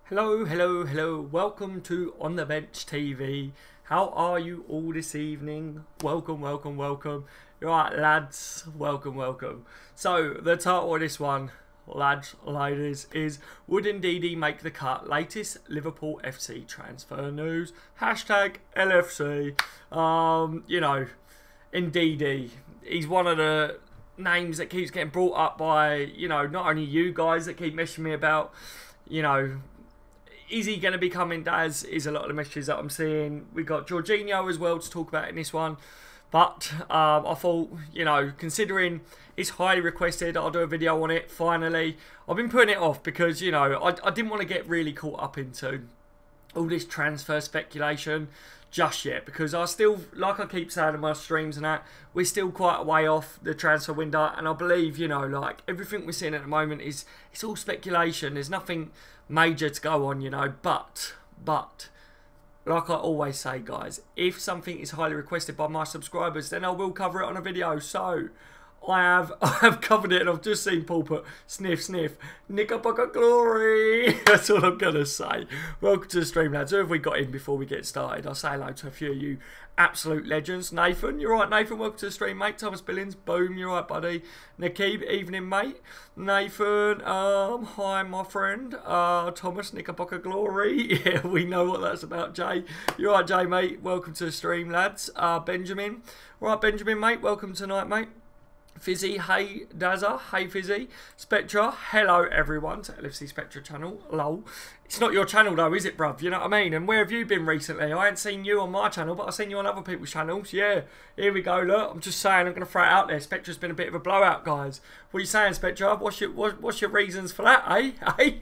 Hello, hello, hello. Welcome to On The Bench TV. How are you all this evening? Welcome, welcome, welcome. You're right, lads. Welcome, welcome. So, the title of this one, lads, ladies, is Would Ndidi make the cut? Latest Liverpool FC transfer news. Hashtag LFC. You know, Ndidi. He's one of the names that keeps getting brought up by, you know, not only you guys that keep messaging me about, you know, is he going to be coming? Daz is a lot of the messages that I'm seeing. We got Jorginho as well to talk about in this one. But I thought, you know, considering it's highly requested, I'll do a video on it finally. I've been putting it off because, you know, I didn't want to get really caught up into all this transfer speculation just yet, because I still, like I keep saying in my streams and that, we're still quite a way off the transfer window, and I believe, you know, like everything we're seeing at the moment it's all speculation. There's nothing major to go on, you know, but like I always say, guys, if something is highly requested by my subscribers, then I will cover it on a video. So I have covered it, and I've just seen Paul put sniff sniff Knickerbocker glory. That's all I'm gonna say. Welcome to the stream, lads. Who have we got in before we get started? I'll say hello to a few of you absolute legends. Nathan, you're right, Nathan, welcome to the stream, mate. Thomas Billings, boom, you're right, buddy. Nakib, evening, mate. Nathan, hi, my friend. Thomas, Knickerbocker glory. Yeah, we know what that's about, Jay. You're right, Jay, mate. Welcome to the stream, lads. Benjamin, right, Benjamin, mate. Welcome tonight, mate. Fizzy, hey Dazza, hey Fizzy. Spectra, hello everyone to LFC Spectra channel, lol. It's not your channel though, is it, bruv? You know what I mean? And where have you been recently? I ain't seen you on my channel, but I've seen you on other people's channels. Yeah, here we go, look. I'm just saying, I'm going to throw it out there. Spectra's been a bit of a blowout, guys. What are you saying, Spectra? What's your reasons for that, eh? Hey,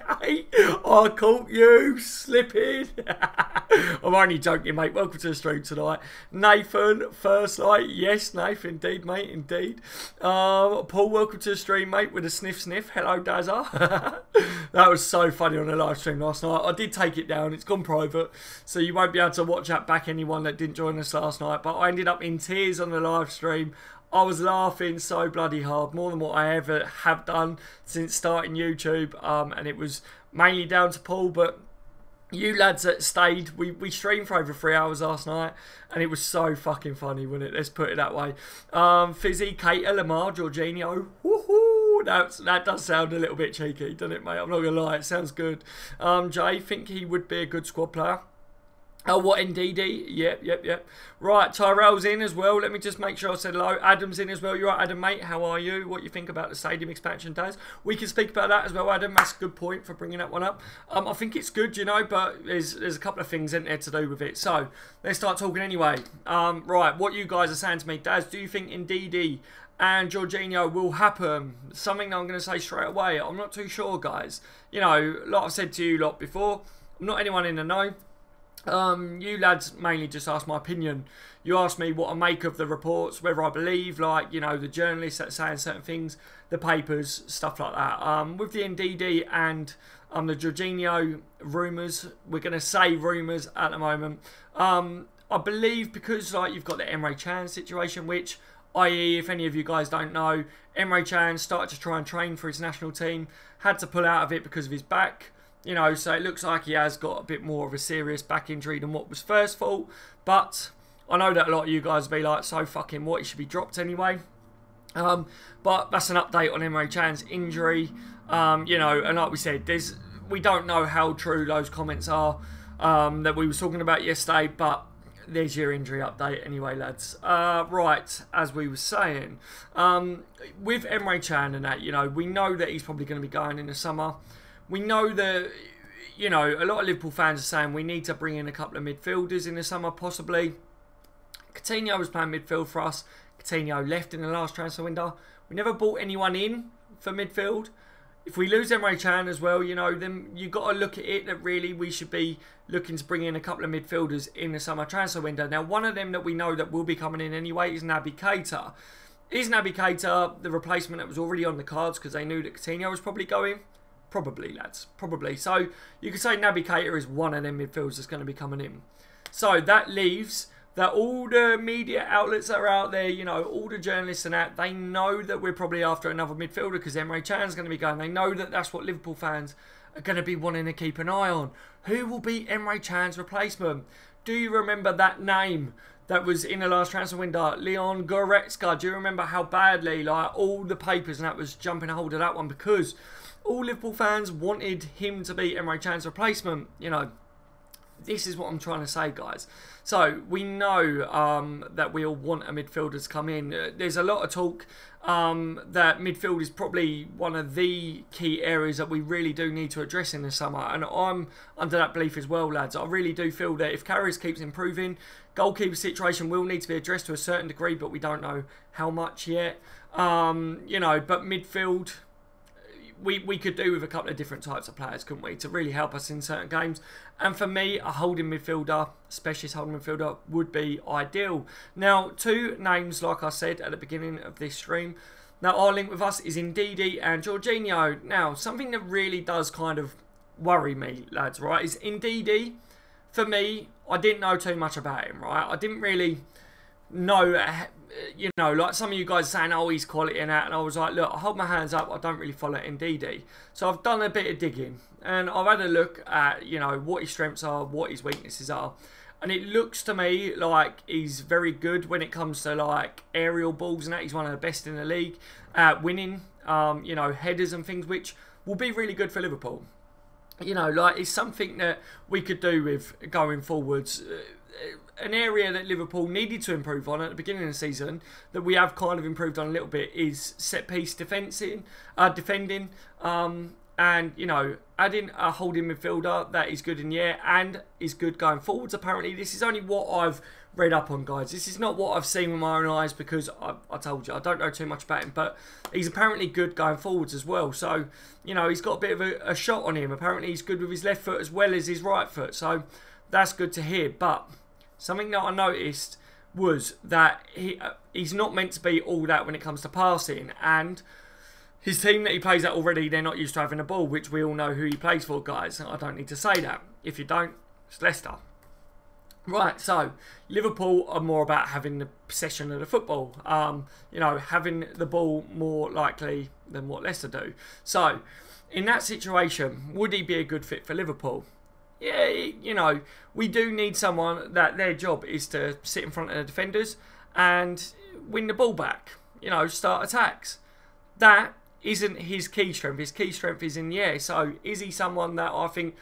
I caught you slipping. I'm only joking, mate. Welcome to the stream tonight. Nathan, first light. Yes, Nathan, indeed, mate, indeed. Paul, welcome to the stream, mate, with a sniff sniff. Hello, Dazza. That was so funny on the live stream last night. I did take it down. It's gone private, so you won't be able to watch that back, anyone that didn't join us last night. But I ended up in tears on the live stream. I was laughing so bloody hard, more than what I ever have done since starting YouTube. And it was mainly down to Paul, but you lads that stayed, we streamed for over 3 hours last night, and it was so fucking funny, wasn't it? Let's put it that way. Fizzy, Kate, Lamar, Jorginho, woohoo! That does sound a little bit cheeky, doesn't it, mate? I'm not gonna lie, it sounds good. Jay, think he would be a good squad player. Oh, what, Ndidi? Yep. Right, Tyrell's in as well. Let me just make sure I said hello. Adam's in as well. You're right, Adam, mate. How are you? What you think about the stadium expansion days? We can speak about that as well, Adam. That's a good point for bringing that one up. I think it's good, you know, but there's a couple of things in there to do with it. So, let's start talking anyway. Right, what you guys are saying to me. Daz, do you think Ndidi and Jorginho will happen? Something that I'm going to say straight away. I'm not too sure, guys. You know, like I've said to you lot before, I'm not anyone in the know. You lads mainly just asked my opinion. You asked me what I make of the reports, whether I believe, like, you know, the journalists that are saying certain things, the papers, stuff like that. With the Ndidi and the Jorginho rumours, we're going to say rumours at the moment. I believe because, like, you've got the Emre Can situation, which, i.e., if any of you guys don't know, Emre Can started to try and train for his national team, had to pull out of it because of his back. You know, so it looks like he has got a bit more of a serious back injury than what was first thought. But I know that a lot of you guys will be like, so fucking what, he should be dropped anyway. But that's an update on Emre Can's injury. You know, and like we said, we don't know how true those comments are that we were talking about yesterday, but there's your injury update anyway, lads. Right, as we were saying, with Emre Can and that, you know, we know that he's probably going to be going in the summer. We know that, you know, a lot of Liverpool fans are saying we need to bring in a couple of midfielders in the summer, possibly. Coutinho was playing midfield for us. Coutinho left in the last transfer window. We never bought anyone in for midfield. If we lose Emre Can as well, you know, then you've got to look at it that really we should be looking to bring in a couple of midfielders in the summer transfer window. Now, one of them that we know that will be coming in anyway is Naby Keita. Is Naby Keita the replacement that was already on the cards because they knew that Coutinho was probably going? Probably, lads. Probably. So, you could say Naby Keita is one of them midfielders that's going to be coming in. So, that leaves that all the media outlets that are out there, you know, all the journalists and that, they know that we're probably after another midfielder because Emre Can's going to be going. They know that that's what Liverpool fans are going to be wanting to keep an eye on. Who will be Emre Can's replacement? Do you remember that name that was in the last transfer window? Leon Goretzka. Do you remember how badly, like, all the papers and that was jumping hold of that one because all Liverpool fans wanted him to be Emre Can's replacement? You know, this is what I'm trying to say, guys. So we know that we all want a midfielder to come in. There's a lot of talk that midfield is probably one of the key areas that we really do need to address in the summer. And I'm under that belief as well, lads. I really do feel that if Karius keeps improving, goalkeeper situation will need to be addressed to a certain degree, but we don't know how much yet. You know, but midfield, we could do with a couple of different types of players, couldn't we, to really help us in certain games. And for me, a holding midfielder, specialist holding midfielder, would be ideal. Now, two names, like I said at the beginning of this stream, now our link with us is Ndidi and Jorginho. Now, something that really does kind of worry me, lads, right, is Ndidi, for me, I didn't know too much about him, right? I didn't really know, you know, like some of you guys saying, oh, he's quality and that, and I was like, look, I hold my hands up, I don't really follow Ndidi. So I've done a bit of digging, and I've had a look at, you know, what his strengths are, what his weaknesses are, and it looks to me like he's very good when it comes to, like, aerial balls and that. He's one of the best in the league at winning, you know, headers and things, which will be really good for Liverpool. You know, like, it's something that we could do with going forwards. An area that Liverpool needed to improve on at the beginning of the season, that we have kind of improved on a little bit, is set-piece defending. And, you know, adding a holding midfielder that is good in the air and is good going forwards. Apparently, this is only what I've read up on, guys. This is not what I've seen with my own eyes because I told you, I don't know too much about him. But he's apparently good going forwards as well. So, you know, he's got a bit of a shot on him. Apparently, he's good with his left foot as well as his right foot. So, that's good to hear. But something that I noticed was that he's not meant to be all that when it comes to passing. And his team that he plays at already, they're not used to having a ball, which we all know who he plays for, guys. I don't need to say that. If you don't, it's Leicester. Right, so Liverpool are more about having the possession of the football. You know, having the ball more likely than what Leicester do. So, in that situation, would he be a good fit for Liverpool? Yeah, you know, we do need someone that their job is to sit in front of the defenders and win the ball back. You know, start attacks. That isn't his key strength. His key strength is in the air. So, is he someone that I think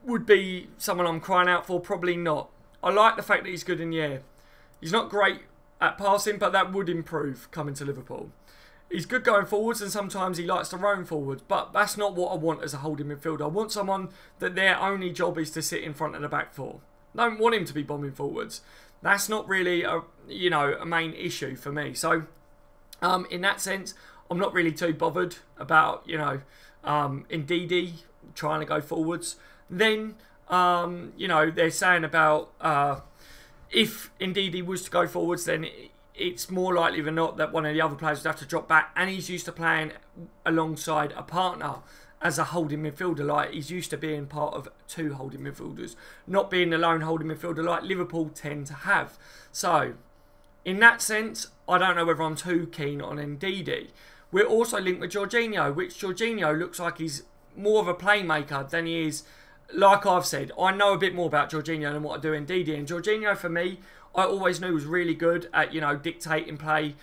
would be someone I'm crying out for? Probably not. I like the fact that he's good in the air. He's not great at passing, but that would improve coming to Liverpool. He's good going forwards, and sometimes he likes to roam forwards, but that's not what I want as a holding midfielder. I want someone that their only job is to sit in front of the back four. I don't want him to be bombing forwards. That's not really a, you know, a main issue for me. So, in that sense, I'm not really too bothered about, you know, Ndidi trying to go forwards. Then, you know, they're saying about if Ndidi was to go forwards, then it's more likely than not that one of the other players would have to drop back, and he's used to playing alongside a partner as a holding midfielder. Like, he's used to being part of two holding midfielders, not being the lone holding midfielder like Liverpool tend to have. So, in that sense, I don't know whether I'm too keen on Ndidi. We're also linked with Jorginho, which Jorginho looks like he's more of a playmaker than he is. Like I've said, I know a bit more about Jorginho than what I do Ndidi. And Jorginho, for me, I always knew was really good at, you know, dictating play,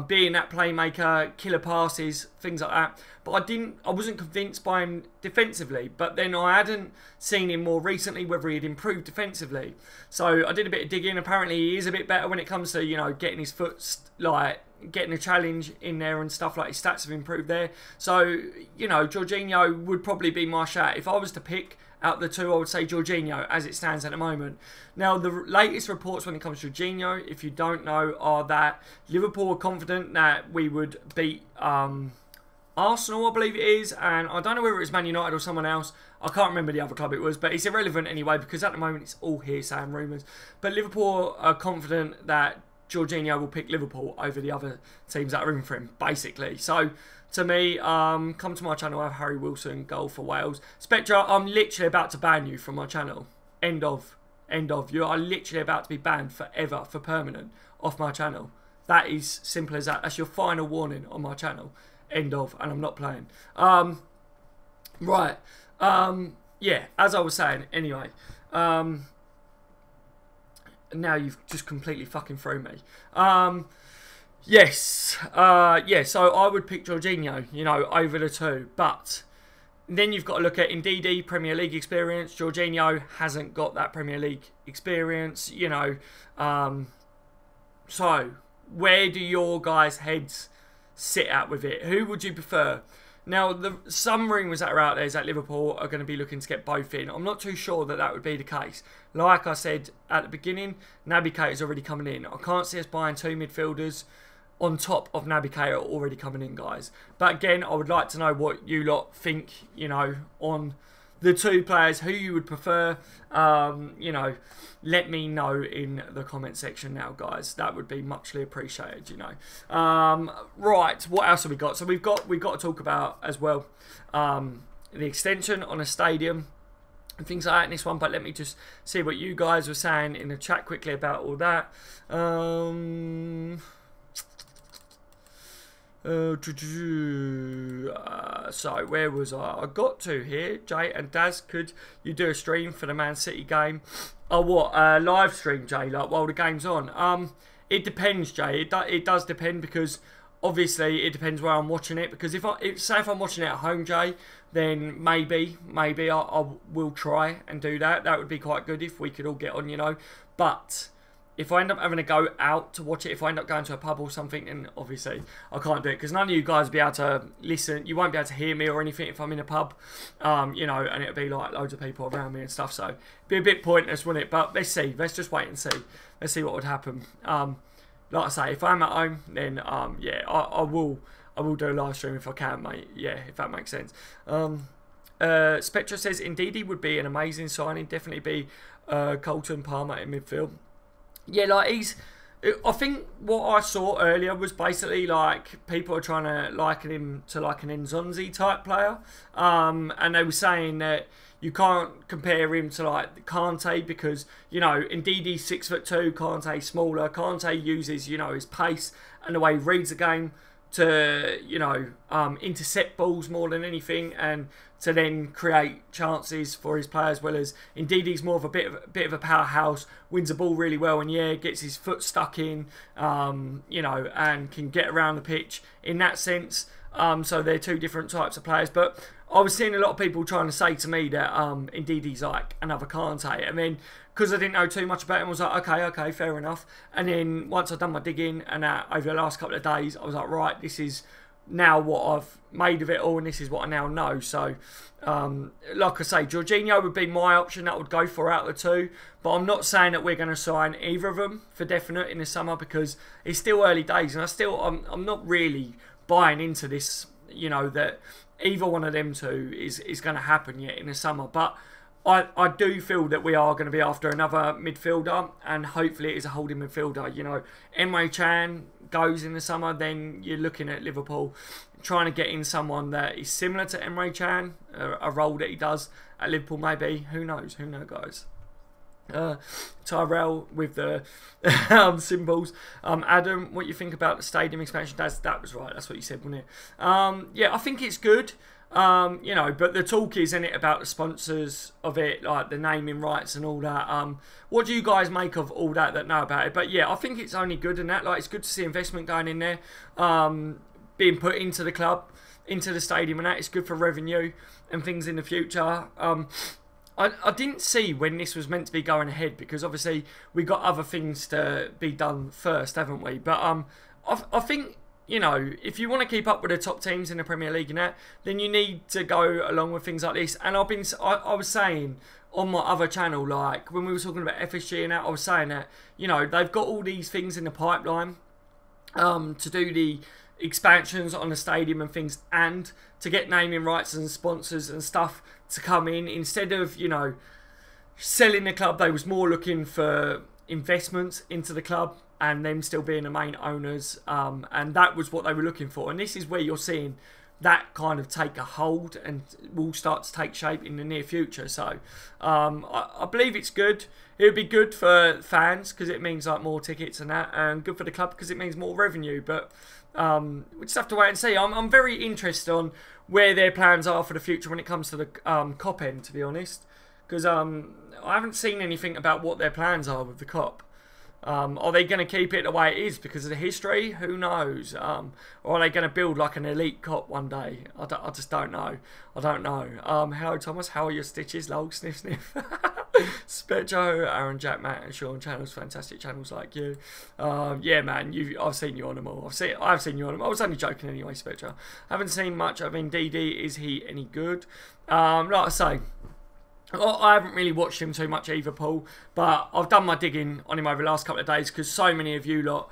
being that playmaker, killer passes, things like that. But I wasn't convinced by him defensively. But then I hadn't seen him more recently, whether he'd improved defensively. So I did a bit of digging. Apparently he is a bit better when it comes to, you know, getting his foot, like, getting a challenge in there and stuff. Like, his stats have improved there. So, you know, Jorginho would probably be my shout. If I was to pick out the two, I would say Jorginho as it stands at the moment. Now, the latest reports when it comes to Jorginho, if you don't know, are that Liverpool are confident that we would beat Arsenal, I believe it is, and I don't know whether it's Man United or someone else. I can't remember the other club it was, but it's irrelevant anyway because at the moment it's all hearsay and rumours. But Liverpool are confident that Jorginho will pick Liverpool over the other teams that are in for him, basically. So, to me, come to my channel, I have Harry Wilson, goal for Wales. Spectra, I'm literally about to ban you from my channel. End of. End of. You are literally about to be banned forever, for permanent, off my channel. That is simple as that. That's your final warning on my channel. End of. And I'm not playing. Right. Yeah, as I was saying, anyway. Now you've just completely fucking thrown me. Yes. Yeah, so I would pick Jorginho, you know, over the two. But then you've got to look at Ndidi, Premier League experience. Jorginho hasn't got that Premier League experience, you know. So, where do your guys' heads sit at with it? Who would you prefer? Now, some rumours that are out there is that Liverpool are going to be looking to get both in. I'm not too sure that that would be the case. Like I said at the beginning, Naby Keita is already coming in. I can't see us buying two midfielders on top of Naby Keita already coming in, guys. But again, I would like to know what you lot think, you know, on the two players, who you would prefer. You know, let me know in the comment section now, guys. That would be muchly appreciated, you know. Right, what else have we got? So we've got to talk about as well the extension on a stadium and things like that in this one. But let me just see what you guys were saying in the chat quickly about all that. So where was I got to here? Jay and Daz, could you do a stream for the Man City game? Oh, what, live stream, Jay, like while the game's on? It depends, Jay. It does depend, because obviously it depends where I'm watching it. Because if I'm watching it at home, Jay, then maybe I will try and do that. That would be quite good if we could all get on, you know. But if I end up having to go out to watch it, if I end up going to a pub or something, then obviously I can't do it, because none of you guys will be able to listen. You won't be able to hear me or anything if I'm in a pub, you know, and it'll be like loads of people around me and stuff. So it'd be a bit pointless, wouldn't it? But let's see. Let's just wait and see. Let's see what would happen. Like I say, if I'm at home, then yeah, I will do a live stream if I can, mate. Yeah, if that makes sense. Spectra says Ndidi would be an amazing signing. Definitely be Colton Palmer in midfield. Yeah, like I think what I saw earlier was basically like people are trying to liken him to like an Nzonzi type player, and they were saying that you can't compare him to like Kante, because, you know, Ndidi's 6'2", Kante's smaller. Kante uses, you know, his pace and the way he reads the game to, you know, intercept balls more than anything, and to then create chances for his players, well as Ndidi's more of a bit of a powerhouse, wins the ball really well, and yeah, gets his foot stuck in, you know, and can get around the pitch in that sense. So they're two different types of players. But I was seeing a lot of people trying to say to me that Ndidi's like another Kante, and then because I didn't know too much about him, I was like, okay, fair enough. And then once I'd done my digging, and over the last couple of days, I was like, right, this is now what I've made of it all, and this is what I now know. So like I say, Jorginho would be my option that I would go for out of the two, but I'm not saying that we're going to sign either of them for definite in the summer, because it's still early days, and I'm not really buying into this, you know, that either one of them two is going to happen yet in the summer. But I do feel that we are going to be after another midfielder, and hopefully it is a holding midfielder. You know, Emre Can goes in the summer, then you're looking at Liverpool trying to get in someone that is similar to Emre Can, a role that he does at Liverpool maybe. Who knows? Who knows, guys? Tyrell with the symbols. Adam, what you think about the stadium expansion? That was right. That's what you said, wasn't it? Yeah, I think it's good. You know, but the talk is in it about the sponsors of it, like the naming rights and all that. What do you guys make of all that know about it? But yeah, I think it's only good in that. Like, it's good to see investment going in there, being put into the club, into the stadium, and that. It's good for revenue and things in the future. I didn't see when this was meant to be going ahead, because obviously we got other things to be done first, haven't we? But I think, you know, if you want to keep up with the top teams in the Premier League and that, then you need to go along with things like this. And I was saying on my other channel, like when we were talking about FSG and that, I was saying that, you know, they've got all these things in the pipeline to do the expansions on the stadium and things, and to get naming rights and sponsors and stuff to come in. Instead of, you know, selling the club, they was more looking for investments into the club and them still being the main owners, and that was what they were looking for. And this is where you're seeing that kind of take a hold and will start to take shape in the near future. So I believe it's good. It would be good for fans because it means like more tickets and that, and good for the club because it means more revenue. But we just have to wait and see. I'm very interested on where their plans are for the future when it comes to the COP end, to be honest, because I haven't seen anything about what their plans are with the COP. Are they going to keep it the way it is because of the history? Who knows? Or are they going to build like an elite COP one day? I just don't know. I don't know. Hello Thomas, how are your stitches? Lol, sniff sniff. Spectro, Aaron, Jack, Matt, and Sean channels, fantastic channels like you. Yeah, man, I've seen you on them all. I've seen you on them. I was only joking anyway, Spectro. Haven't seen much of Ndidi. Is he any good? Like I say, I haven't really watched him too much either, Paul, but I've done my digging on him over the last couple of days because so many of you lot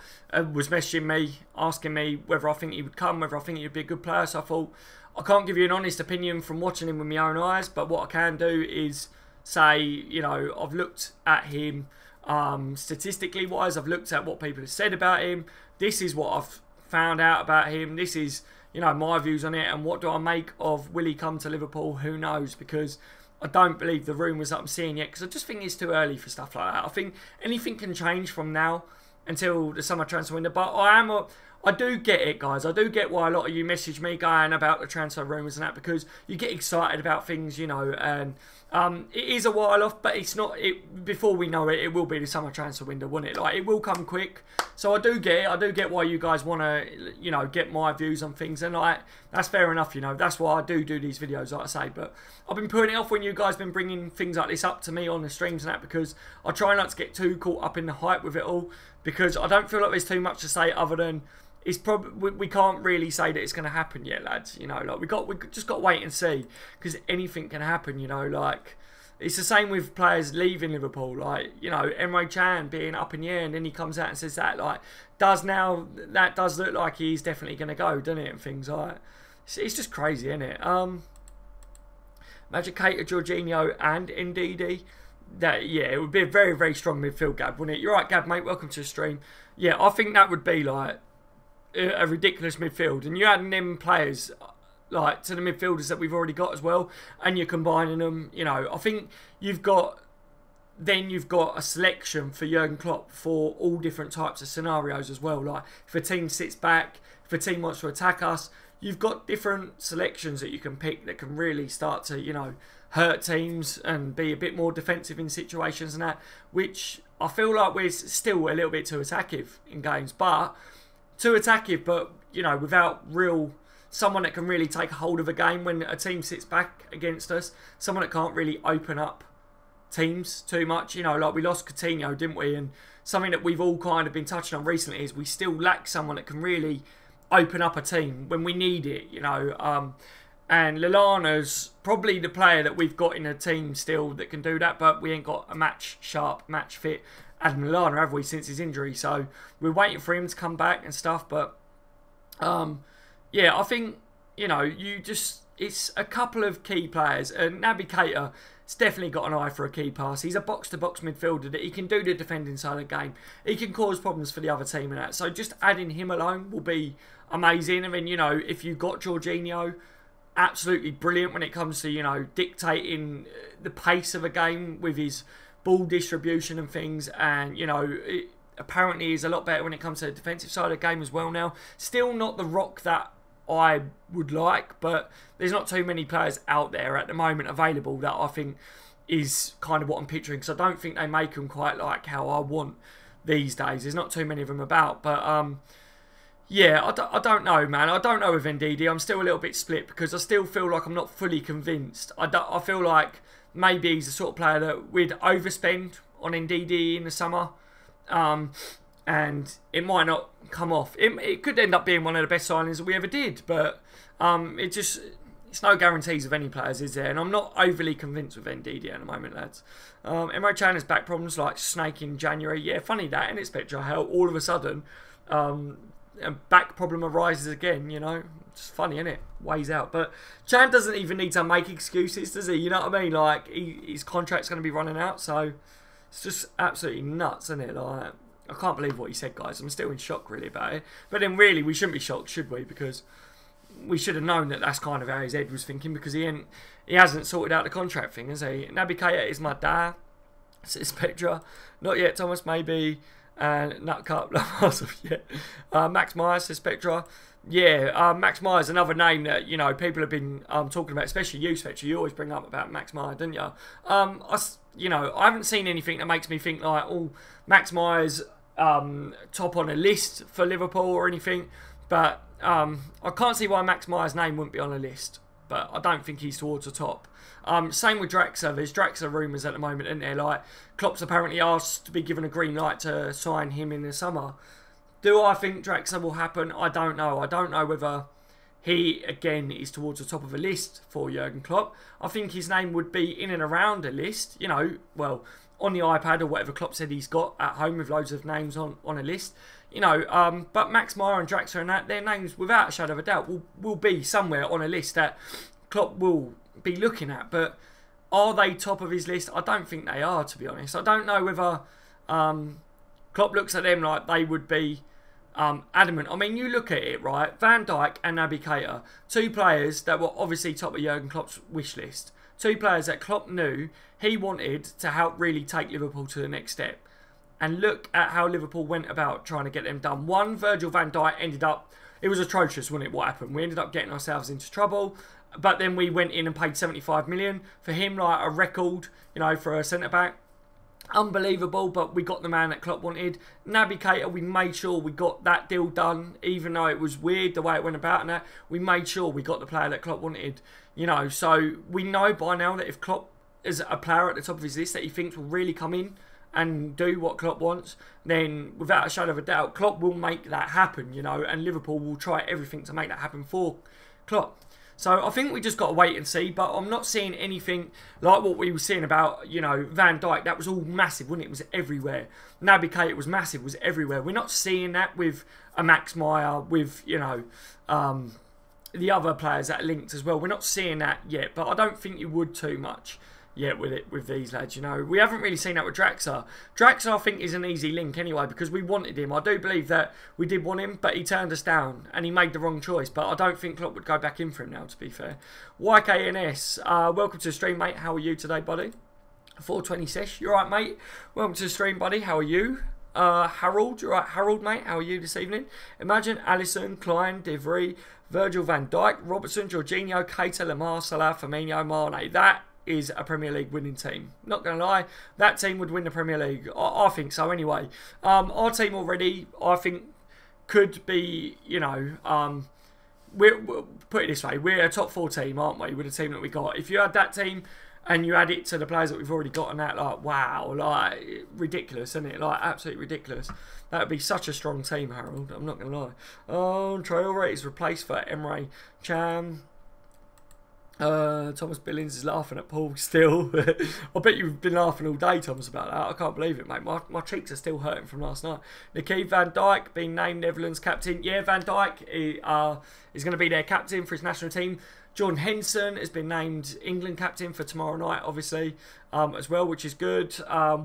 was messaging me, asking me whether I think he would come, whether I think he would be a good player. So I thought, I can't give you an honest opinion from watching him with my own eyes, but what I can do is say, you know, I've looked at him statistically wise, I've looked at what people have said about him. This is what I've found out about him. This is, you know, my views on it. And what do I make of will he come to Liverpool? Who knows? Because I don't believe the rumours that I'm seeing yet, because I just think it's too early for stuff like that. I think anything can change from now until the summer transfer window. But I do get it, guys. I do get why a lot of you message me going about the transfer rumours and that, because you get excited about things, you know, and it is a while off, but it's not. Before we know it, it will be the summer transfer window, won't it? Like, it will come quick. So I do get it. I do get why you guys want to, you know, get my views on things, and like, that's fair enough, you know. That's why I do these videos, like I say. But I've been putting it off when you guys been bringing things like this up to me on the streams and that, because I try not to get too caught up in the hype with it all, because I don't feel like there's too much to say other than it's probably, we can't really say that it's going to happen yet, lads. You know, like we just got to wait and see, because anything can happen. You know, like it's the same with players leaving Liverpool. Like, you know, Emre Can being up in the air, and then he comes out and says that. Like, that does look like he's definitely going to go, doesn't it? And things like it's just crazy, isn't it? Magic Cater, Jorginho, and Ndidi. That, yeah, it would be a very, very strong midfield, Gab, wouldn't it? You're right, Gab, mate. Welcome to the stream. Yeah, I think that would be like a ridiculous midfield, and you're adding them players like to the midfielders that we've already got as well, and you're combining them. You know, I think you've got a selection for Jurgen Klopp for all different types of scenarios as well. Like, if a team sits back, if a team wants to attack us, you've got different selections that you can pick that can really start to, you know, hurt teams and be a bit more defensive in situations and that, which I feel like we're still a little bit too attackive in games, but you know, without someone that can really take hold of a game when a team sits back against us, someone that can't really open up teams too much. You know, like we lost Coutinho, didn't we? And something that we've all kind of been touching on recently is we still lack someone that can really open up a team when we need it, you know. And Lallana's probably the player that we've got in a team still that can do that, but we ain't got a match fit Adam Lallana, have we, since his injury? So we're waiting for him to come back and stuff. But yeah, I think, you know, it's a couple of key players. And Naby Keita has definitely got an eye for a key pass. He's a box-to-box midfielder that he can do the defending side of the game. He can cause problems for the other team and that. So just adding him alone will be amazing. I mean, you know, if you've got Jorginho, absolutely brilliant when it comes to, you know, dictating the pace of a game with his ball distribution and things, and, you know, apparently he's a lot better when it comes to the defensive side of the game as well now. Still not the rock that I would like, but there's not too many players out there at the moment available that I think is kind of what I'm picturing, because I don't think they make them quite like how I want these days. There's not too many of them about, but yeah, I don't know, man. I don't know with Ndidi. I'm still a little bit split, because I still feel like I'm not fully convinced. I feel like maybe he's the sort of player that we'd overspend on Ndidi in the summer, and it might not come off. It could end up being one of the best signings that we ever did, but it's no guarantees of any players, is there? And I'm not overly convinced with Ndidi at the moment, lads. Emre Can has back problems like Snake in January. Yeah, funny that, isn't it, Spectre? How all of a sudden a back problem arises again, you know. It's funny, isn't it? Ways out. But Chan doesn't even need to make excuses, does he? You know what I mean? Like, his contract's going to be running out, so it's just absolutely nuts, isn't it? Like, I can't believe what he said, guys. I'm still in shock, really, about it. But then, really, we shouldn't be shocked, should we? Because we should have known that that's kind of how his head was thinking, because he hasn't sorted out the contract thing, has he? Naby Keita is my dad, says Petra. Not yet, Thomas, maybe. Nut Cup, Max Myers, says Petra. Yeah, Max Myers, another name that, you know, people have been talking about, especially you, Spectre. You always bring up about Max Myers, don't you? I haven't seen anything that makes me think like, oh, Max Myers top on a list for Liverpool or anything. But I can't see why Max Myers' name wouldn't be on a list. But I don't think he's towards the top. Same with Draxler. There's Draxler rumours at the moment, isn't there? Like, Klopp's apparently asked to be given a green light to sign him in the summer. Do I think Draxler will happen? I don't know. I don't know whether he, again, is towards the top of a list for Jurgen Klopp. I think his name would be in and around a list, you know, well, on the iPad or whatever Klopp said he's got at home with loads of names on a list. You know, but Max Meyer and Draxler and that, their names, without a shadow of a doubt, will be somewhere on a list that Klopp will be looking at. But are they top of his list? I don't think they are, to be honest. I don't know whether Klopp looks at them like they would be adamant. I mean, you look at it, right? Van Dijk and Naby Keita, two players that were obviously top of Jurgen Klopp's wish list. Two players that Klopp knew he wanted to help really take Liverpool to the next step. And look at how Liverpool went about trying to get them done. One, Virgil van Dijk ended up, it was atrocious, wasn't it, what happened? We ended up getting ourselves into trouble. But then we went in and paid 75 million for him, like a record, you know, for a centre-back. Unbelievable, but we got the man that Klopp wanted. Naby Keita, we made sure we got that deal done, even though it was weird the way it went about and that. We made sure we got the player that Klopp wanted, you know. So we know by now that if Klopp is a player at the top of his list that he thinks will really come in and do what Klopp wants, then without a shadow of a doubt, Klopp will make that happen, you know, and Liverpool will try everything to make that happen for Klopp. So I think we just got to wait and see, but I'm not seeing anything like what we were seeing about, you know, Van Dijk. That was all massive, wasn't it? It was everywhere. Naby Keita was massive, was everywhere. We're not seeing that with a Max Meyer, with, you know, the other players that are linked as well. We're not seeing that yet, but I don't think you would too much yet with these lads, you know. We haven't really seen that with Draxler. Draxler, I think, is an easy link anyway, because we wanted him. I do believe that we did want him, but he turned us down and he made the wrong choice. But I don't think Klopp would go back in for him now, to be fair. YKNS, welcome to the stream, mate. How are you today, buddy? 420 sesh, you alright, mate? Welcome to the stream, buddy. How are you? Harold, you alright? Harold, mate, how are you this evening? Imagine Alisson, Klein, De Vrij, Virgil van Dijk, Robertson, Jorginho, Keita, Lamar, Salah, Firmino, Mane. That is a Premier League winning team. Not going to lie, that team would win the Premier League. I think so anyway. Our team already, I think, could be, you know, we'll put it this way, we're a top 4 team, aren't we, with the team that we got. If you had that team and you add it to the players that we've already got and that, like, wow, like, ridiculous, isn't it? Like, absolutely ridiculous. That would be such a strong team, Harold. I'm not going to lie. Traore is replaced for Emre Can. Thomas Billings is laughing at Paul still. I bet you've been laughing all day, Thomas, about that. I can't believe it, mate. My cheeks are still hurting from last night. Nicky Van Dijk being named Netherlands captain. Yeah, Van Dijk is going to be their captain for his national team. John Henson has been named England captain for tomorrow night, obviously, as well, which is good.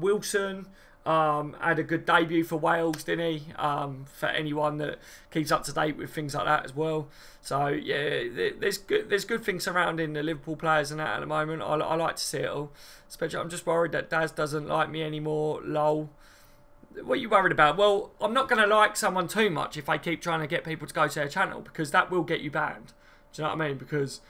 Wilson had a good debut for Wales, didn't he? For anyone that keeps up to date with things like that as well. So yeah, there's good things surrounding the Liverpool players and that at the moment. I like to see it all. Especially, I'm just worried that Daz doesn't like me anymore. Lol. What are you worried about? Well, I'm not going to like someone too much if they keep trying to get people to go to their channel, because that will get you banned. Do you know what I mean? Because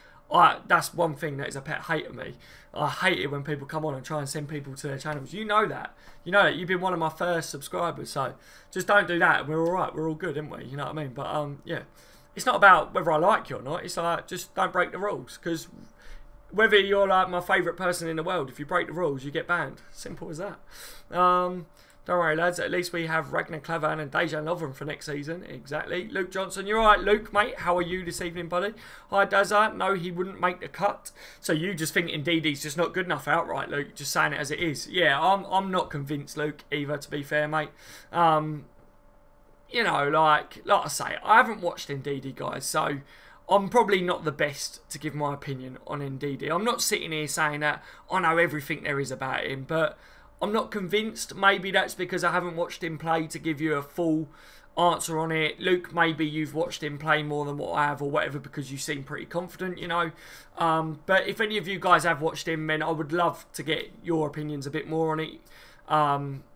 that's one thing that is a pet hate of me. I hate it when people come on and try and send people to their channels. You know that. You know that. You've been one of my first subscribers. So just don't do that. We're all right. We're all good, aren't we? You know what I mean? But yeah. It's not about whether I like you or not. It's like, just don't break the rules. Because whether you're like my favourite person in the world, if you break the rules, you get banned. Simple as that. Don't worry, lads. At least we have Ragnar Klavan and Dejan Lovren for next season. Exactly. Luke Johnson. You're all right, Luke, mate. How are you this evening, buddy? Hi, Dazza. No, he wouldn't make the cut. So you just think Ndidi's just not good enough outright, Luke. Just saying it as it is. Yeah, I'm not convinced, Luke, either, to be fair, mate. You know, like I say, I haven't watched Ndidi, guys. So I'm probably not the best to give my opinion on Ndidi. I'm not sitting here saying that I know everything there is about him, but I'm not convinced. Maybe that's because I haven't watched him play to give you a full answer on it. Luke, maybe you've watched him play more than what I have or whatever because you seem pretty confident, you know. But if any of you guys have watched him, then I would love to get your opinions a bit more on it,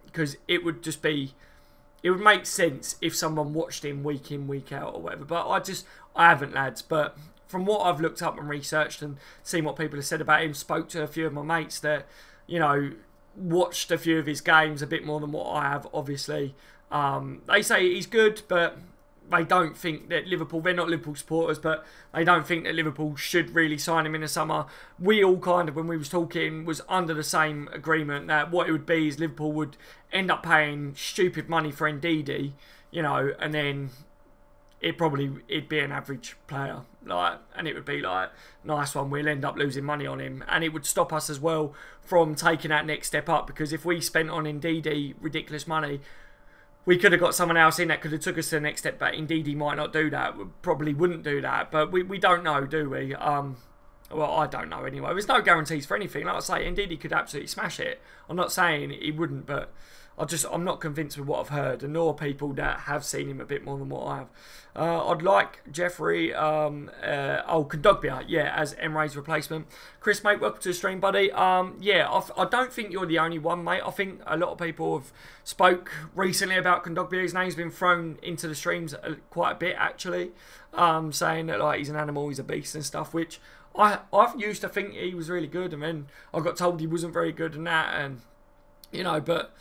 because it would just be, it would make sense if someone watched him week in, week out or whatever. But I haven't, lads. But from what I've looked up and researched and seen what people have said about him, spoke to a few of my mates that, you know, watched a few of his games a bit more than what I have, obviously. They say he's good, but they don't think that Liverpool, they're not Liverpool supporters, but they don't think that Liverpool should really sign him in the summer. We all kind of, when we was talking, was under the same agreement that what it would be is Liverpool would end up paying stupid money for Ndidi, you know, and then it'd be an average player, like, and it would be like, nice one, we'll end up losing money on him, and it would stop us as well from taking that next step up, because if we spent on Ndidi ridiculous money, we could have got someone else in that could have took us to the next step, but Ndidi might not do that, probably wouldn't do that, but we don't know, do we? Well, I don't know anyway. There's no guarantees for anything. Like I say, Ndidi could absolutely smash it. I'm not saying he wouldn't, but I'm not convinced with what I've heard, and nor people that have seen him a bit more than what I have. I'd like Jeffrey, Kondogbia, yeah, as Emre's replacement. Chris, mate, welcome to the stream, buddy. Yeah, I don't think you're the only one, mate. I think a lot of people have spoke recently about Kondogbia. His name's been thrown into the streams quite a bit, actually, saying that like he's an animal, he's a beast and stuff, which I've used to think he was really good, and then I got told he wasn't very good and that, and you know, but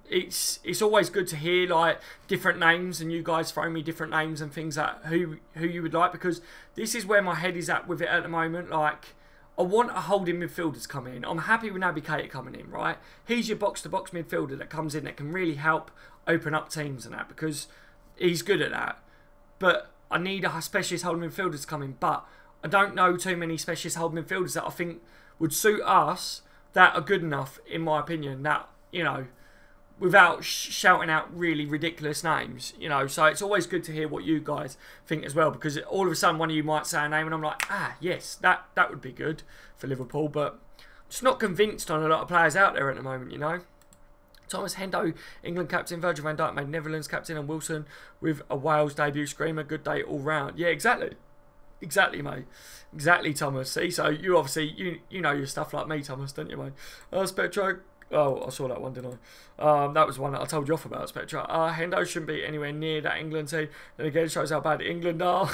it's always good to hear like different names, and you guys throw me different names and things like who you would like, because this is where my head is at with it at the moment. Like, I want a holding midfielder to come in. I'm happy with Naby Keita coming in, right? He's your box-to-box midfielder that comes in that can really help open up teams and that, because he's good at that. But I need a specialist holding midfielder to come in, but I don't know too many specialist holding midfielders that I think would suit us that are good enough, in my opinion, that, you know, without shouting out really ridiculous names, you know. So it's always good to hear what you guys think as well, because all of a sudden one of you might say a name and I'm like, yes, that would be good for Liverpool, but I'm just not convinced on a lot of players out there at the moment, you know. Thomas Hendo, England captain. Virgil van Dijk made Netherlands captain, and Wilson with a Wales debut. Screamer, good day all round. Yeah, exactly. Exactly, mate. Exactly, Thomas. See, so you obviously, you know your stuff like me, Thomas, don't you, mate? Spectro. Oh, I saw that one, didn't I? That was one that I told you off about, Spectra. Hendo shouldn't be anywhere near that England team. Then again, shows how bad England are.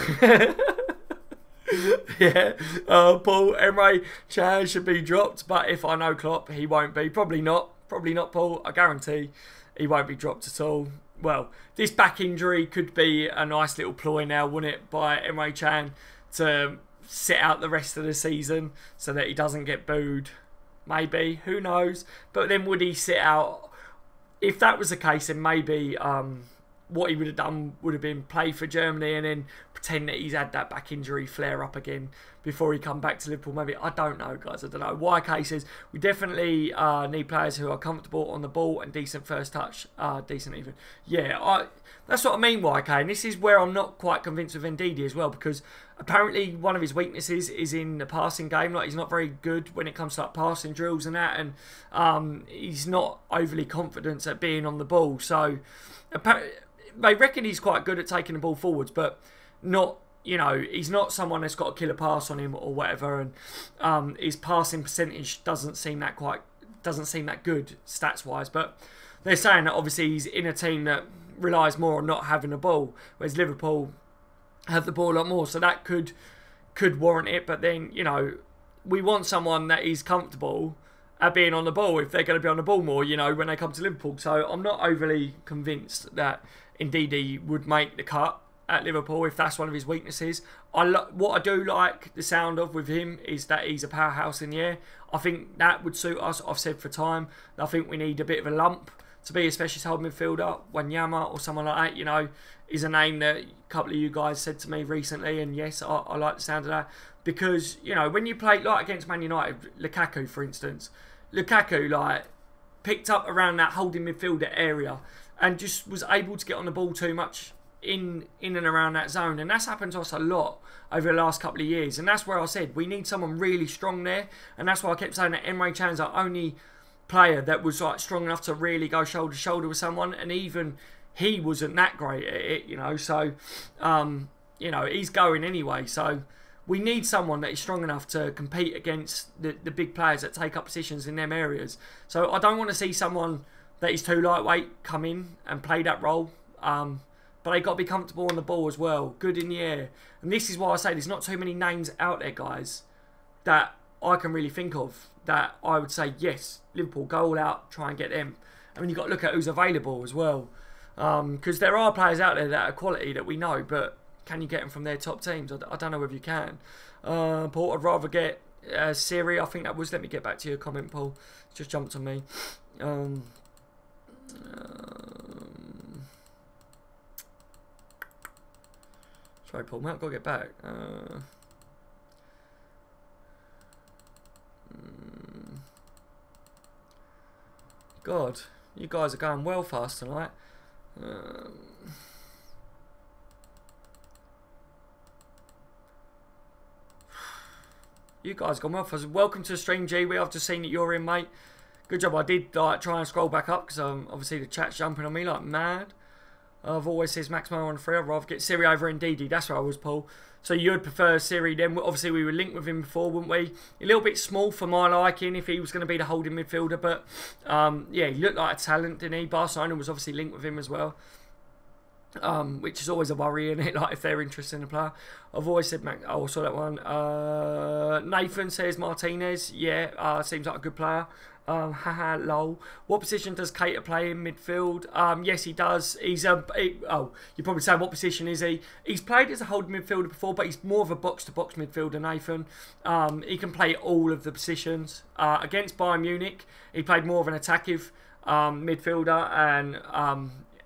Yeah. Paul, Emre Can should be dropped, but if I know Klopp, he won't be. Probably not. Probably not, Paul. I guarantee he won't be dropped at all. Well, this back injury could be a nice little ploy now, wouldn't it, by Emre Can to sit out the rest of the season so that he doesn't get booed. Maybe, who knows? But then would he sit out? If that was the case, then maybe what he would have done would have been play for Germany and then pretend that he's had that back injury flare up again before he come back to Liverpool. Maybe, I don't know, guys. I don't know. YK says we definitely need players who are comfortable on the ball and decent first touch, decent even. Yeah, that's what I mean, YK. And this is where I'm not quite convinced with Ndidi as well, because apparently one of his weaknesses is in the passing game. Like, he's not very good when it comes to like passing drills and that, and he's not overly confident at being on the ball. So they reckon he's quite good at taking the ball forwards, but not, you know, he's not someone that's got a killer pass on him or whatever, and his passing percentage doesn't seem that good stats wise. But they're saying that obviously he's in a team that relies more on not having the ball, whereas Liverpool have the ball a lot more, so that could warrant it. But then, you know, we want someone that is comfortable at being on the ball if they're going to be on the ball more, you know, when they come to Liverpool. So I'm not overly convinced that Ndidi would make the cut at Liverpool if that's one of his weaknesses. What I do like the sound of with him is that he's a powerhouse in the air. I think that would suit us. I've said for time, I think we need a bit of a lump to be a specialist holding midfielder. Wanyama or someone like that, you know, is a name that a couple of you guys said to me recently, and yes, I like the sound of that, because, you know, when you play like against Man United, Lukaku for instance, Lukaku like picked up around that holding midfielder area and just was able to get on the ball too much in and around that zone, and that's happened to us a lot over the last couple of years, and that's where I said we need someone really strong there, and that's why I kept saying that Emre Can's our only player that was like strong enough to really go shoulder to shoulder with someone. And even he wasn't that great at it, you know. So, you know, he's going anyway. So we need someone that is strong enough to compete against the big players that take up positions in them areas. So I don't want to see someone that is too lightweight come in and play that role. But they got to be comfortable on the ball as well, good in the air. And this is why I say there's not too many names out there, guys, that I can really think of that I would say, yes, Liverpool, go all out, try and get them. I mean, you've got to look at who's available as well. Because there are players out there that are quality that we know, but can you get them from their top teams? I don't know if you can. Paul, I'd rather get Siri, I think that was. Let me get back to your comment, Paul. It's just jumped on me. Sorry, Paul, mate, I've got to get back. God, you guys are going well fast tonight. You guys gone well fast. Welcome to the stream, GW. I've just seen that you're in, mate. Good job. I did like try and scroll back up because obviously the chat's jumping on me like mad. I've always says Maximo on free. I'd rather get Siri over Ndidi. That's where I was, Paul. So you'd prefer Siri then? Obviously, we were linked with him before, wouldn't we? A little bit small for my liking if he was going to be the holding midfielder. But, yeah, he looked like a talent, didn't he? Barcelona was obviously linked with him as well. Which is always a worry, isn't it? Like, if they're interested in a player. I've always said, I saw that one. Nathan says Martinez. Yeah, seems like a good player. Haha, lol. What position does Cater play in midfield? Yes, he does. He's you're probably saying, what position is he? He's played as a holding midfielder before, but he's more of a box-to-box midfielder, Nathan. He can play all of the positions. Against Bayern Munich, he played more of an attacking midfielder and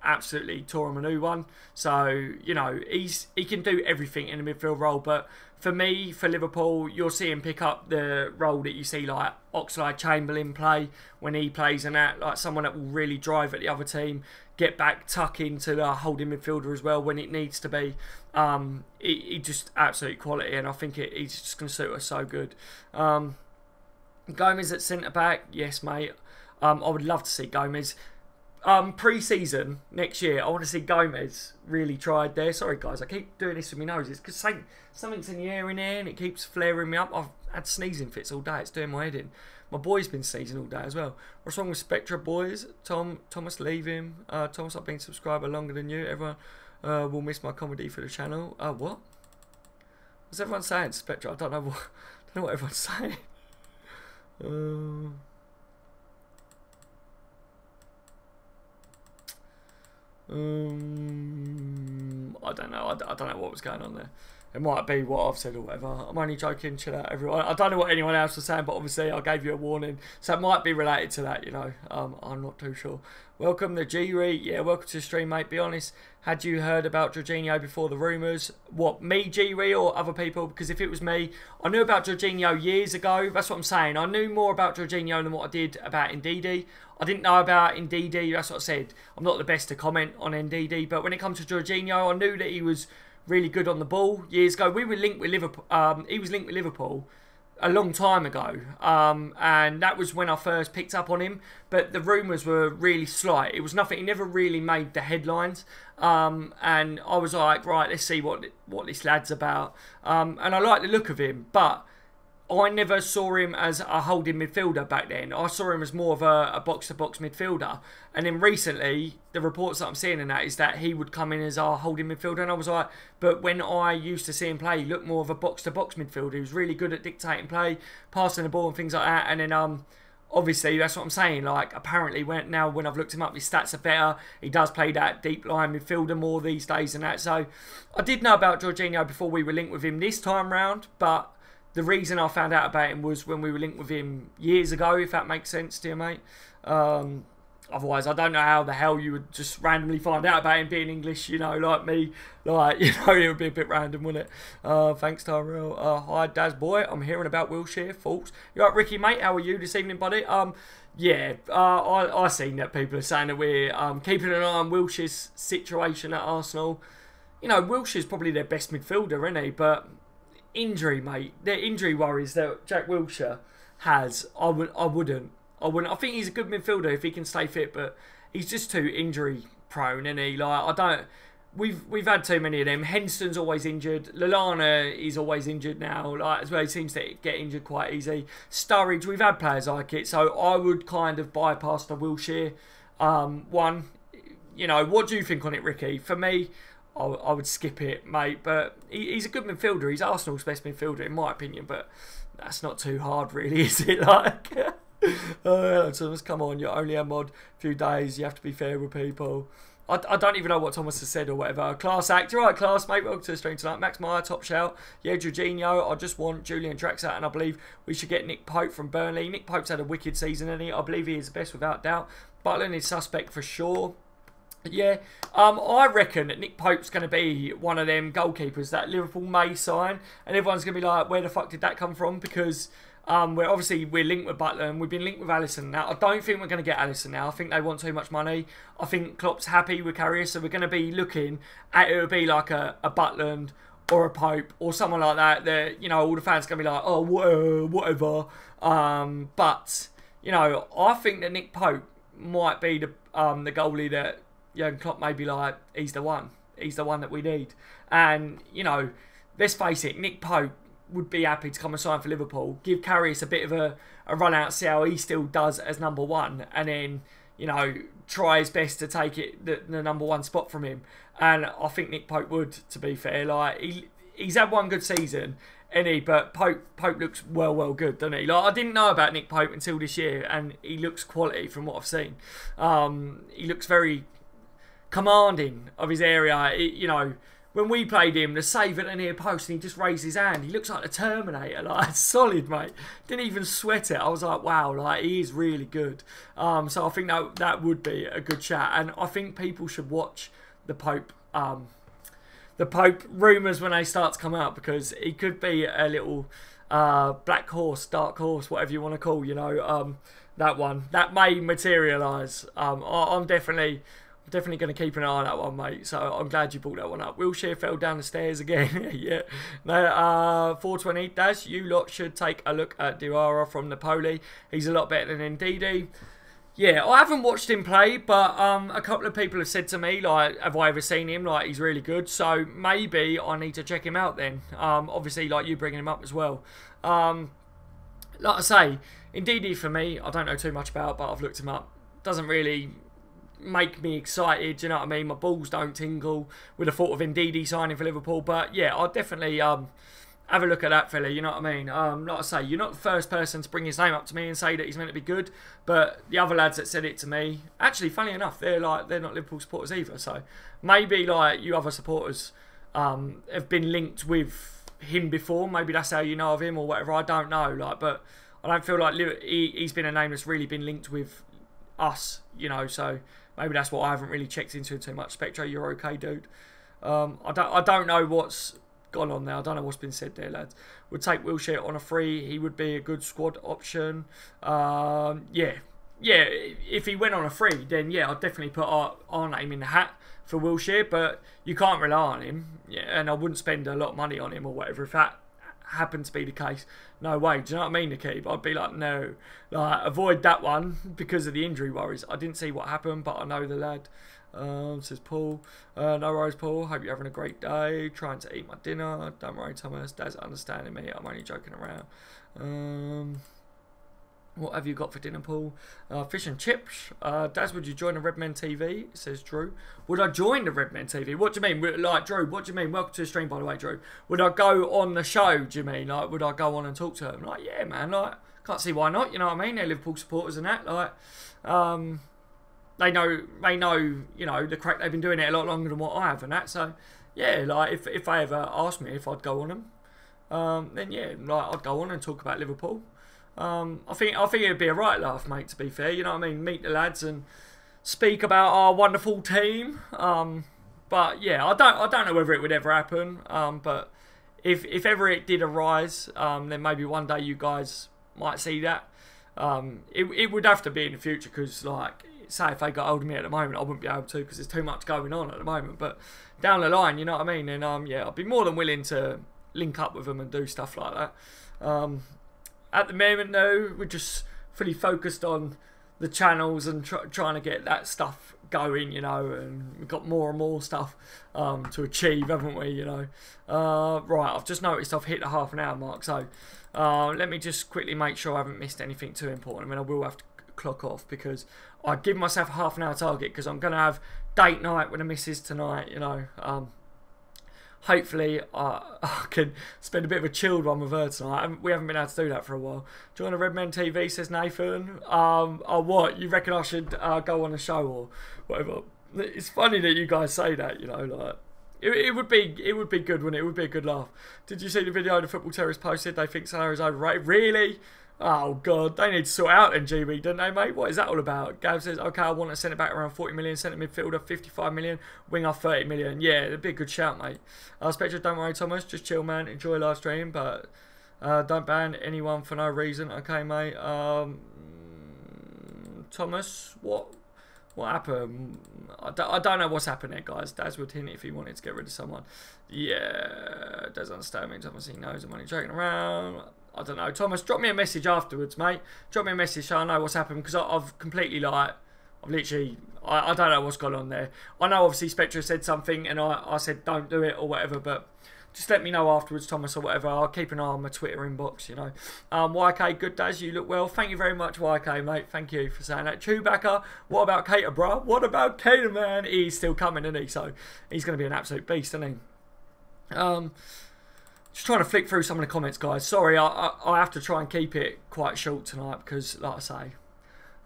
absolutely tore him a new one. So, you know, he can do everything in a midfield role, but for me, for Liverpool, you'll see him pick up the role that you see like Oxlade-Chamberlain play when he plays, and that like someone that will really drive at the other team, get back, tuck into the holding midfielder as well when it needs to be. He just absolute quality, and I think he's just going to suit us so good. Gomez at centre back, yes, mate. I would love to see Gomez. Pre-season next year, I want to see Gomez really tried there. Sorry guys, I keep doing this with my nose. It's because something's in the air in there and it keeps flaring me up. I've had sneezing fits all day. It's doing my head in. My boy's been sneezing all day as well. What's wrong with Spectra, boys? Thomas, leave him. Thomas, I've been a subscriber longer than you. Everyone will miss my comedy for the channel. What? What's everyone saying, Spectra? I don't know what everyone's saying. I don't know. I don't know what was going on there. It might be what I've said or whatever. I'm only joking. Chill out, everyone. I don't know what anyone else was saying, but obviously I gave you a warning, so it might be related to that. You know, I'm not too sure. Welcome to G-Re. Yeah, welcome to the stream, mate. Be honest. Had you heard about Jorginho before the rumours? What, me, G-Re, or other people? Because if it was me, I knew about Jorginho years ago. That's what I'm saying. I knew more about Jorginho than what I did about Ndidi. I didn't know about Ndidi. That's what I said. I'm not the best to comment on Ndidi, but when it comes to Jorginho, I knew that he was really good on the ball years ago. We were linked with Liverpool. He was linked with Liverpool a long time ago, and that was when I first picked up on him. But the rumours were really slight. It was nothing. He never really made the headlines, and I was like, right, let's see what this lad's about. And I like the look of him, but I never saw him as a holding midfielder back then. I saw him as more of a box-to-box midfielder. And then recently, the reports that I'm seeing in that is that he would come in as our holding midfielder. And I was like, but when I used to see him play, he looked more of a box-to-box midfielder. He was really good at dictating play, passing the ball and things like that. And then obviously, that's what I'm saying. Like, apparently, when I've looked him up, his stats are better. He does play that deep line midfielder more these days and that. So I did know about Jorginho before we were linked with him this time round, but the reason I found out about him was when we were linked with him years ago, if that makes sense to you, mate. Otherwise, I don't know how the hell you would just randomly find out about him being English, you know, like me. Like, you know, it would be a bit random, wouldn't it? Thanks, Tyrell. Hi, Daz boy. I'm hearing about Wilshere. Thoughts? You right, Ricky, mate? How are you this evening, buddy? Yeah, I seen that people are saying that we're keeping an eye on Wilshere's situation at Arsenal. You know, Wilshere's probably their best midfielder, isn't he? But injury, mate. Their injury worries that Jack Wilshere has, I wouldn't. I think he's a good midfielder if he can stay fit, but he's just too injury prone, isn't he? Like, I don't. We've had too many of them. Henson's always injured. Lallana is always injured now. Like, as well, he seems to get injured quite easy. Sturridge, we've had players like it, so I would kind of bypass the Wilshere one. You know, what do you think on it, Ricky? For me, I would skip it, mate. But he's a good midfielder. He's Arsenal's best midfielder, in my opinion. But that's not too hard, really, is it? Like, Thomas, come on, you're only a mod a few days. You have to be fair with people. I don't even know what Thomas has said or whatever. Class act. You're right, Class, mate. Welcome to the stream tonight. Max Meyer, top shout. Yeah, Jorginho. I just want Julian Draxler, and I believe we should get Nick Pope from Burnley. Nick Pope's had a wicked season, hasn't he? I believe he is the best without doubt. Butland is suspect for sure. Yeah, I reckon that Nick Pope's going to be one of them goalkeepers that Liverpool may sign, and everyone's going to be like, where the fuck did that come from? Because we're linked with Butler and we've been linked with Alisson now. I don't think we're going to get Alisson now. I think they want too much money. I think Klopp's happy with Karius, so we're going to be looking at, it would be like a Butland or a Pope or someone like that. That, you know, all the fans are going to be like, oh, whatever. But, you know, I think that Nick Pope might be the goalie that Jurgen Klopp may be like, he's the one. He's the one that we need. And, you know, let's face it, Nick Pope would be happy to come and sign for Liverpool, give Karius a bit of a run out, see how he still does as number one, and then, you know, try his best to take it the number one spot from him. And I think Nick Pope would, to be fair. Like, he's had one good season, but Pope looks well good, doesn't he? Like, I didn't know about Nick Pope until this year, and he looks quality from what I've seen. He looks very commanding of his area. You know, when we played him, the save at the near post, and he just raised his hand. He looks like the Terminator, like, solid, mate. Didn't even sweat it. I was like, wow, like, he is really good. So I think that would be a good chat, and I think people should watch the Pope rumours when they start to come out, because he could be a little black horse, dark horse, whatever you want to call, you know, that one that may materialise. I'm definitely going to keep an eye on that one, mate. So I'm glad you brought that one up. Wilshere fell down the stairs again. Yeah. No, 420 Dash, you lot should take a look at Diarra from Napoli. He's a lot better than Ndidi. Yeah, I haven't watched him play, but a couple of people have said to me, like, have I ever seen him? Like, he's really good. So maybe I need to check him out then. Obviously, like, you bringing him up as well. Like I say, Ndidi for me, I don't know too much about, but I've looked him up. Doesn't really make me excited, you know what I mean? My balls don't tingle with the thought of Ndidi signing for Liverpool, but yeah, I'll definitely have a look at that fella, you know what I mean? Like I say, you're not the first person to bring his name up to me and say that he's meant to be good, but the other lads that said it to me, actually, funny enough, they're not Liverpool supporters either, so maybe like you other supporters have been linked with him before, maybe that's how you know of him or whatever, I don't know, like, but I don't feel like he's been a name that's really been linked with us, you know, so maybe that's what I haven't really checked into too much. Spectre, you're okay, dude. I don't know what's gone on there. I don't know what's been said there, lads. Would take Wilshere on a free. He would be a good squad option. Yeah. If he went on a free, then yeah, I'd definitely put our name in the hat for Wilshere. But you can't rely on him. Yeah, and I wouldn't spend a lot of money on him or whatever if that happened to be the case. No way. Do you know what I mean, Nikki? I'd be like, no, like, avoid that one because of the injury worries. I didn't see what happened, but I know the lad. Says Paul. No worries, Paul. Hope you're having a great day. Trying to eat my dinner. Don't worry, Thomas. Dad's understanding me. I'm only joking around. What have you got for dinner, Paul? Fish and chips. Daz, would you join the Redmen TV? Says Drew. Would I join the Redmen TV? What do you mean? Like, Drew, what do you mean? Welcome to the stream, by the way, Drew. Would I go on the show, do you mean? Like, would I go on and talk to them? Like, yeah, man. Like, can't see why not, you know what I mean? They're Liverpool supporters and that. Like, they know, you know, the crack. They've been doing it a lot longer than what I have and that. So, yeah, like, if they ever asked me if I'd go on them, then yeah, like, I'd go on and talk about Liverpool. I think it'd be a right laugh, mate, to be fair. You know what I mean? Meet the lads and speak about our wonderful team. But yeah, I don't know whether it would ever happen. But if ever it did arise, then maybe one day you guys might see that. It would have to be in the future because, like, say if they got hold of me at the moment, I wouldn't be able to because there's too much going on at the moment. But down the line, you know what I mean? And yeah, I'd be more than willing to link up with them and do stuff like that. At the moment, though, we're just fully focused on the channels and trying to get that stuff going, you know, and we've got more and more stuff to achieve, haven't we, you know. Right, I've just noticed I've hit the half an hour mark, so let me just quickly make sure I haven't missed anything too important. I mean, I will have to clock off because I give myself a half an hour target because I'm going to have date night with the missus tonight, you know. Hopefully I can spend a bit of a chilled one with her tonight. We haven't been able to do that for a while. Join the Redmen TV, says Nathan. Oh, what? You reckon I should go on a show or whatever? It's funny that you guys say that, you know, like it would be good, wouldn't it? It would be a good laugh. Did you see the video the football terrorists posted? They think Salah is overrated. Really? Oh, God, they need to sort out NGB, don't they, mate? What is that all about? Gav says, okay, I want to send it back around 40 million, centre midfielder, 55 million, winger, 30 million. Yeah, it'd be a good shout, mate. Spectre, don't worry, Thomas. Just chill, man. Enjoy live stream, but don't ban anyone for no reason. Okay, mate. Thomas, what happened? I don't know what's happened there, guys. Daz would hint if he wanted to get rid of someone. Yeah, doesn't understand me. Thomas, he knows I'm only joking around. I don't know. Thomas, drop me a message afterwards, mate. Drop me a message so I know what's happened, because I've completely, like, I've literally, I don't know what's gone on there. I know, obviously, Spectre said something and I said don't do it or whatever, but just let me know afterwards, Thomas, or whatever. I'll keep an eye on my Twitter inbox, you know. YK, good Daz, you look well. Thank you very much, YK, mate. Thank you for saying that. Chewbacca, what about Cater, bro? What about Cater, man? He's still coming, isn't he? So he's going to be an absolute beast, isn't he? Just trying to flick through some of the comments, guys. Sorry, I have to try and keep it quite short tonight because, like I say,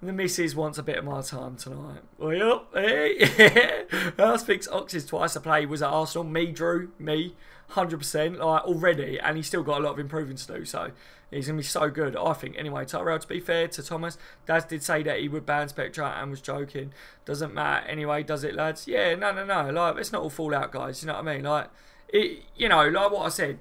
the missus wants a bit of my time tonight. Well, hey, I speaks Ox's twice. A play was at Arsenal. Me, Drew, me, 100%, like already, and he's still got a lot of improving to do. So he's gonna be so good, I think. Anyway, Tyrell, to be fair to Thomas, Daz did say that he would ban Spectra and was joking. Doesn't matter anyway, does it, lads? Yeah, no. Like, let's not all fall out, guys. You know what I mean? Like. You know, like what I said,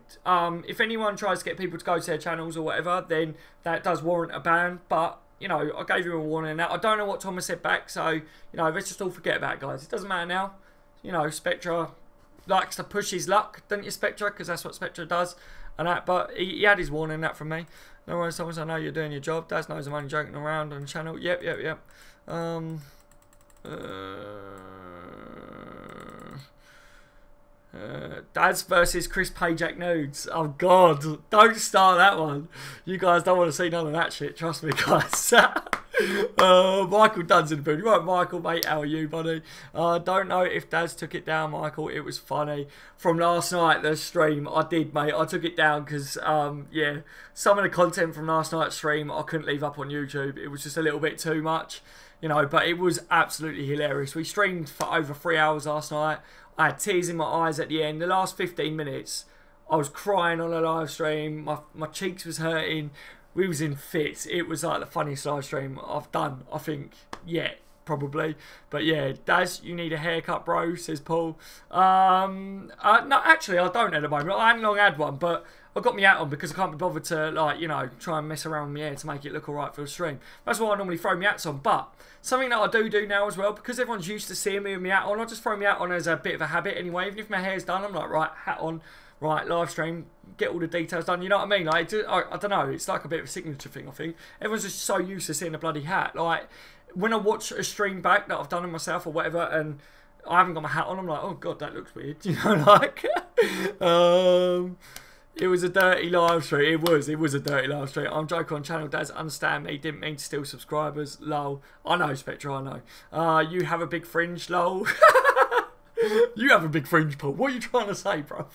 if anyone tries to get people to go to their channels or whatever, then that does warrant a ban. But, you know, I gave you a warning now. I don't know what Thomas said back, so, you know, let's just all forget about it, guys. It doesn't matter now. You know, Spectra likes to push his luck, doesn't you, Spectra? Because that's what Spectra does. And that, but he had his warning, that from me. No worries, Thomas, I know you're doing your job. Daz knows I'm only joking around on the channel. Yep. Daz versus Chris Pajak nudes. Oh God, don't start that one. You guys don't want to see none of that shit, trust me, guys. Michael Dunn's in the building. Right, Michael, mate, how are you, buddy? Don't know if Daz took it down, Michael. It was funny. From last night, the stream, I did, mate. I took it down because, yeah, some of the content from last night's stream I couldn't leave up on YouTube. It was just a little bit too much, you know, but it was absolutely hilarious. We streamed for over 3 hours last night. I had tears in my eyes at the end. The last 15 minutes, I was crying on a live stream. My cheeks was hurting. We was in fits. It was like the funniest live stream I've done, I think, yet, probably. But yeah, Daz, you need a haircut, bro, says Paul. No, actually, I don't at the moment. I haven't long had one, but I've got my hat on because I can't be bothered to, like, you know, try and mess around with my hair to make it look alright for the stream. That's why I normally throw my hats on. But something that I do now as well, because everyone's used to seeing me with my hat on, I just throw my hat on as a bit of a habit anyway. Even if my hair's done, I'm like, right, hat on, right, live stream, get all the details done. You know what I mean? Like, I don't know. It's like a bit of a signature thing, I think. Everyone's just so used to seeing a bloody hat. Like, when I watch a stream back that I've done of myself or whatever, and I haven't got my hat on, I'm like, oh God, that looks weird. You know, like, it was a dirty live stream. It was a dirty live stream. I'm joking on channel. Daz, understand me. Didn't mean to steal subscribers. Lol. I know, Spectre, I know. You have a big fringe, lol. You have a big fringe, Paul. What are you trying to say, bro?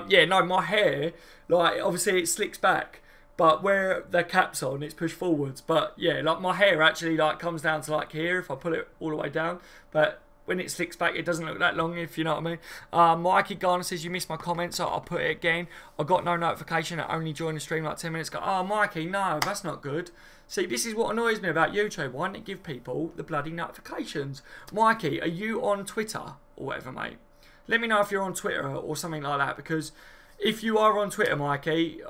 Yeah, no, my hair, like, obviously it slicks back, but where the cap's on, it's pushed forwards. But yeah, like, my hair actually, like, comes down to, like, here if I pull it all the way down. But when it slicks back, it doesn't look that long, if you know what I mean. Mikey Garner says, you missed my comment, so I'll put it again. I got no notification. I only joined the stream like 10 minutes ago. Oh, Mikey, no, that's not good. See, this is what annoys me about YouTube. Why don't it give people the bloody notifications? Mikey, are you on Twitter or whatever, mate? Let me know if you're on Twitter or something like that, because if you are on Twitter, Mikey,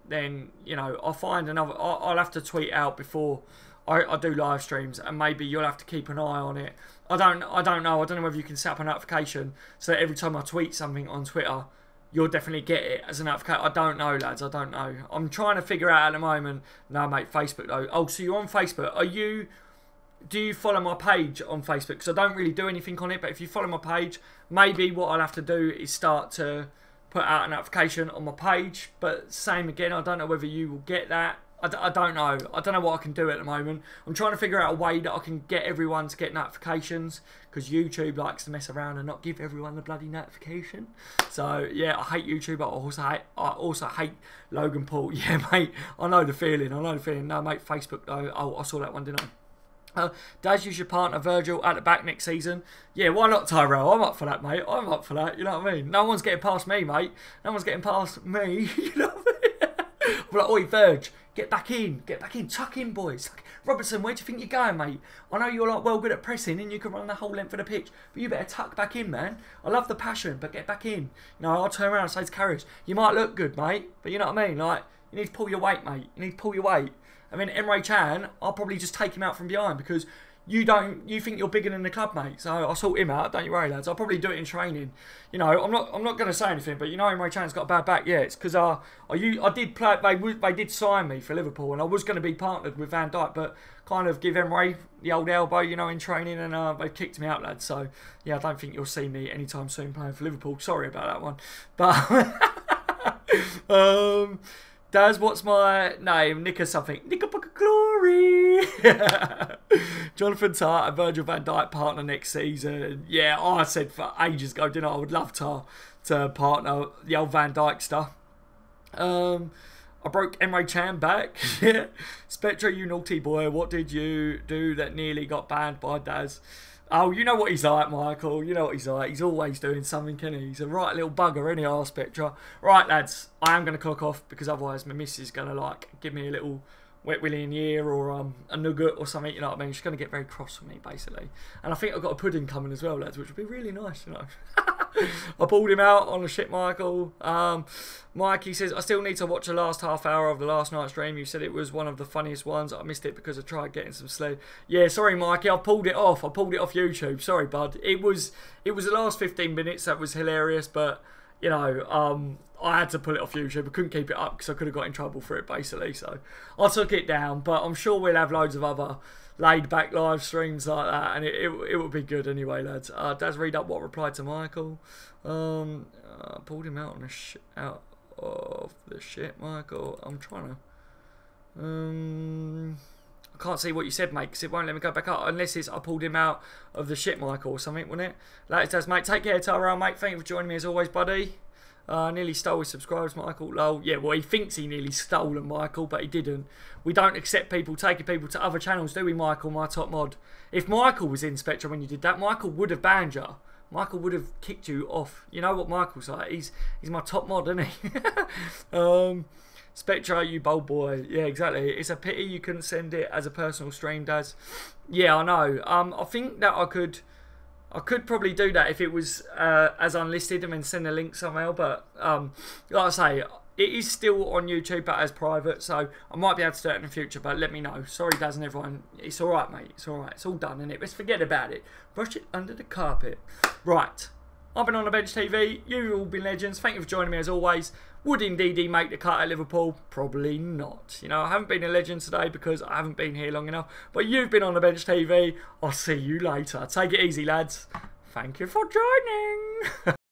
then, you know, I'll find another... I'll have to tweet out before I do live streams, and maybe you'll have to keep an eye on it. I don't know. I don't know whether you can set up a notification so that every time I tweet something on Twitter, you'll definitely get it as a notification. I don't know, lads. I don't know. I'm trying to figure out at the moment. No, mate, Facebook though. Oh, so you're on Facebook. Do you follow my page on Facebook? Because I don't really do anything on it. But if you follow my page, maybe what I'll have to do is start to put out a notification on my page. But same again, I don't know whether you will get that. I don't know. I don't know what I can do at the moment. I'm trying to figure out a way that I can get everyone to get notifications, because YouTube likes to mess around and not give everyone the bloody notification. So yeah, I hate YouTube, but I also hate Logan Paul. Yeah, mate, I know the feeling. I know the feeling. No, mate, Facebook though. Oh, I saw that one, didn't I? Daz, use your partner Virgil at the back next season. Yeah, why not, Tyrell? I'm up for that, mate. I'm up for that. You know what I mean? No one's getting past me, mate. No one's getting past me. You know what I mean? I'm like, oi, Virg, get back in. Get back in. Tuck in, boys. Robertson, where do you think you're going, mate? I know you're like well good at pressing and you can run the whole length of the pitch, but you better tuck back in, man. I love the passion, but get back in. You know, I'll turn around and say to Carriage, you might look good, mate, but you know what I mean? Like, you need to pull your weight, mate. You need to pull your weight. I mean, Emre Can, I'll probably just take him out from behind, because you think you're bigger than the club, mate. So I'll sort him out. Don't you worry, lads. I'll probably do it in training. You know, I'm not going to say anything, but you know, Emre Can's got a bad back. Yeah, it's because I did play. They did sign me for Liverpool, and I was going to be partnered with Van Dijk, but kind of give Emre the old elbow, you know, in training, and they kicked me out, lads. So yeah, I don't think you'll see me anytime soon playing for Liverpool. Sorry about that one, but Daz, what's my name? Nicker something. Nicker Book of Glory. Jonathan Tah and Virgil van Dijk partner next season. Yeah, I said for ages ago, didn't I? I would love Tah to partner the old Van Dijk stuff. I broke Emre Can back. Spectre, you naughty boy. What did you do that nearly got banned by Daz? Oh, you know what he's like, Michael. You know what he's like. He's always doing something, isn't he? He's a right little bugger, isn't he, our Spectre? Right, lads. I am going to clock off, because otherwise my missus is going to, like, give me a little wet willy in the ear, or a nugget or something, you know what I mean? She's going to get very cross with me, basically. And I think I've got a pudding coming as well, lads, which would be really nice, you know. I pulled him out on the shit, Michael. Mikey says, I still need to watch the last half hour of the last night's stream. You said it was one of the funniest ones. I missed it because I tried getting some sleep. Yeah, sorry, Mikey. I pulled it off. I pulled it off YouTube. Sorry, bud. It was the last 15 minutes that was hilarious, but, you know, I had to pull it off YouTube. I couldn't keep it up because I could have got in trouble for it, basically. So I took it down, but I'm sure we'll have loads of other laid back live streams like that, and it would be good anyway, lads. Daz, read up what replied to Michael. Pulled him out on out of the shit, Michael. I'm trying to I can't see what you said, mate, because it won't let me go back up unless it's I pulled him out of the shit, Michael, or something, wouldn't it? Lads, Daz, mate, take care, Tyrell, mate. Thank you for joining me as always, buddy. Nearly stole his subscribers, Michael. Lol. Yeah, well, he thinks he nearly stole them, Michael, but he didn't. We don't accept people taking people to other channels, do we, Michael, my top mod? If Michael was in Spectre when you did that, Michael would have banned you. Michael would have kicked you off. You know what Michael's like? He's my top mod, isn't he? Spectre, you bold boy. Yeah, exactly. It's a pity you couldn't send it as a personal stream, Daz. Yeah, I know. I think that I could probably do that if it was as unlisted and then send a link somehow, but like I say, it is still on YouTube but as private, so I might be able to do it in the future, but let me know. Sorry, Daz and everyone. It's alright, mate. It's alright. It's all done, innit? Let's forget about it. Brush it under the carpet. Right. I've been on the Bench TV. You've all been legends. Thank you for joining me as always. Would Ndidi make the cut at Liverpool? Probably not. You know, I haven't been a legend today because I haven't been here long enough. But you've been on the Bench TV. I'll see you later. Take it easy, lads. Thank you for joining.